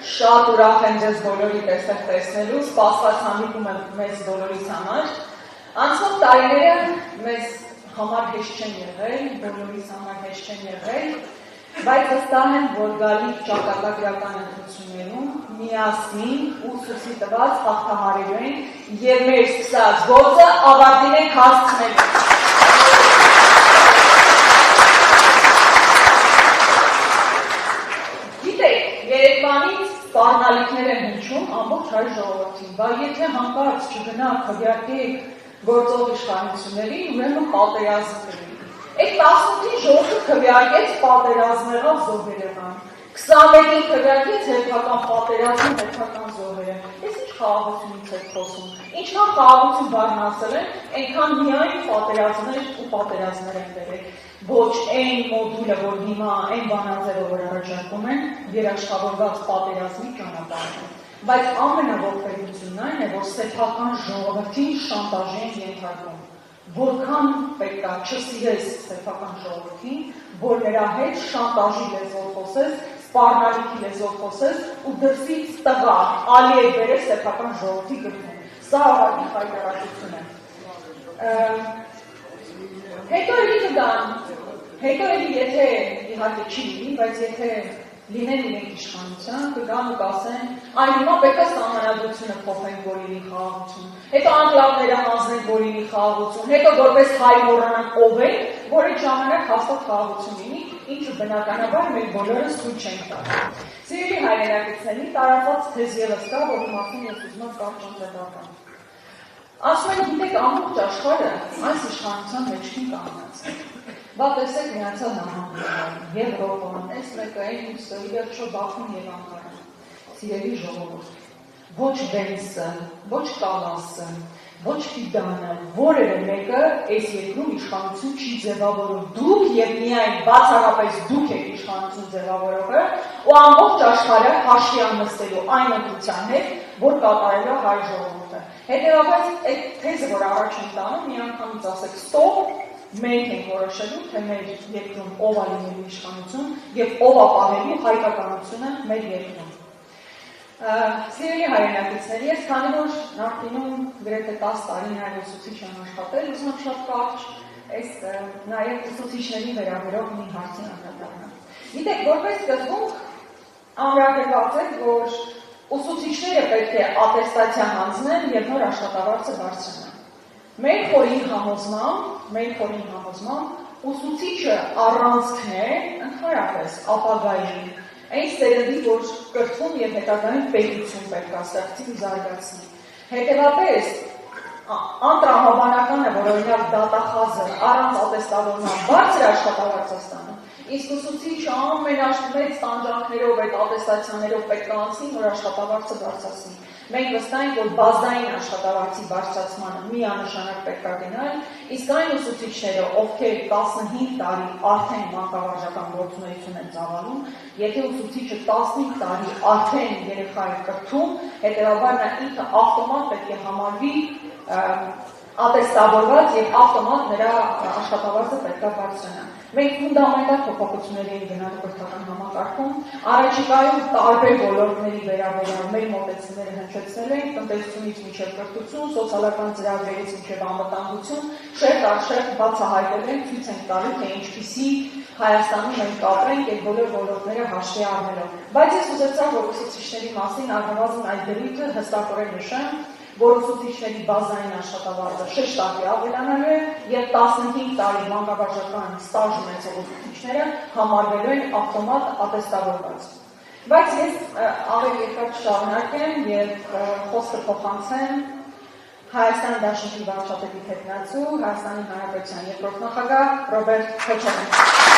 շատ ուրախ եմ ձեզ բոլորիդ այստեղ տեսնելու, սպասված հանդիպում եմ մեզ բոլորիս համար։ Անցնող տարիները մեզ համար հեշտ չեն եղել, բոլորիս համար հեշտ չեն եղել, բայց վստահ եմ, որ գալիք ճակատագրական ընտրություններում միասին ու ցույցի տված հաղթահարելու ենք եւ մեր սկսած գործը ավարտին ենք հասցնելու։ Երեկվանից սպառնալիքներ են հնչում ամբողջ հայ ժողովրդին, բայց եթե հանկարծ չգնա քվեարկեք գործող իշխանություններին, ուրեմն պատերազմ կլինի։ Այդ 18-ին ժողովուրդը քվեարկեց պատերազմեղավ զոհերեղան, 21-ին քվեարկեց հերթական պատերազմը հերթական զոհերը։ Ես ինչ խաղաղությունից եք խոսում, ինչքան խաղաղություն բառն ասել են, այնքան միայն պատերազմներ ու պատերազմներ են բերել։ Ոչ այն մոդուլը, որ հիմա այն բանաձևով որ առաջարկում են, երաշխավորված պատերազմի ճանապարհն է։ Բայց ամենաողբերությունն այն է, որ սեփական ժողովրդին շանտաժի են ենթարկում։ Որքան պետք է չսիրես սեփական ժողովրդին, որ նրա հետ շանտաժի լեզվով խոսես, սպառնալիքի լեզվով խոսես ու դրսից տղա, ալի եք բերես սեփական ժողովրդի գլխին։ Սա աղագի հայտարարություն է։ Հետո էլի կգան, հետո էլի եթե իհարկե չի լինի, բայց եթե լինեն իրենք իշխանության, կգան ու կասեն, այն հիմա պետք է սահմանադրությունը փոխենք, որ լինի խաղաղություն, հետո անկլավները հանձնենք, որ լինի խաղաղություն, հետո որպես հայ մոռանանք ով է, որ այդ ժամանակ հաստատ խաղաղություն լինի, ինչը բնականաբար մեր բոլորս ցույց չենք տա։ Սիրելի հայրենակիցների, տարածված թեզ ևս կա, որ մարդուն ես ուզում եմ կարճ ընտրական։ Ասում են, գիտեք, ամբողջ աշխարհը այս իշխանության մեջքին կանգնած է։ Բա տեսեք Միացյալ Նահանգները, Եվրոպան, այս մեկային ուսը, իվերջո Բաքուն եւ Անկարան։ Սիրելի ժողովուրդ, ոչ Վենսը, ոչ Կալասը, ոչ Ֆիդանը, որևէ մեկը այս երկրում իշխանություն չի ձևավորում։ Դուք եւ միայն բացառապես դուք եք իշխանություն ձևավորողը ու ամբողջ աշխարհը հաշվի աննստելու այն ընտրության հետ, որ կատարելու է հայ ժողովուրդը։ Հետևաբար այդ թեզը, որ առաջ են տանում, մի անգամից ասեք ստոպ, մենք ենք որոշելու, թե մեր երկրում ով է լինելու իշխանություն եւ ով է պահելու հայկականությունը մեր երկրում։ Սիրելի հայրենակիցներ, ես քանի որ նախկինում գրեթե 10 տարի նաև ուսուցիչ եմ աշխատել, ուզում եմ շատ կարճ այս նաև ուսուցիչների վերաբերող մի հարցին անդրադառնալ։ Գիտեք, որպես սկզբունք ամրագրված է, որ ուսուցիչները պետք է ատեստացիա հանձնեն եւ նոր աշխատավարձը բարձրանան։ Մեր խորին համոզմամբ ուսուցիչը առանցքն է ընդհանրապես ապագայի այն սերնդի, որ կրթվում եւ հետագայում պետություն պետք է ստեղծի ու զարգացնի։ Հետևաբար անտրամաբանական է, որ օրինակ դատախազը առանց ատեստավորման բարձր աշխատավարձ է ստանում, իսկ ուսուցիչը ամենամեծ տանջանքներով այդ ատեստացիաներով պետք է անցնի, որ աշխատավարձը բարձրացնի։ Մենք վստահ ենք, որ բազային աշխատավարձի բարձրացմանը միանշանակ պետք է գնալ, իսկ այն ուսուցիչները, ովքեր 15 տարի արդեն մանկավարժական գործունեություն են ծավալում, եթե ուսուցիչը 15 տարի արդեն երեխա է կրթում, հետևաբար նա ինքը ավտոմատ պետք է համարվի ատեստավորված եւ ավտոմատ նրա աշխատավարձը պետք է բարձրանա։ Մենք ֆունդամենտալ փոփոխությունների ենք գնալու կրթական համակարգում, առաջիկայում տարբեր ոլորտների վերաբերյալ մեր մոտեցումները հնչեցնել են, տնտեսությունից մինչև կրթություն, սոցիալական ծրագրերից մինչև անվտանգություն, շերտ առ շերտ բացահայտել ենք, ցույց ենք տալու, թե ինչպիսի Հայաստանում մենք կապրենք այդ բոլոր ոլորտները հաշվի առնելով։ Բայց ես ուզեցա, որ ուսուցիչների մասին առնվազն այդ դեպքը հստակորեն նշեմ, որ ուսուցիչների բազային աշխատավարձը 6 տարի ավելանալու է եւ 15 տարի մանկավարժական ստաժ ունեցող ուսուցիչները համարվելու են ավտոմատ ատեստավորված։ Բայց ես ավելի երկար շարունակեմ եւ խոսքը փոխանցեմ Հայաստանի Դաշնքի վարչապետի հետնածու, Հայաստանի Հանրապետության երկրորդ նախագահ Ռոբերտ Քոչարյանին։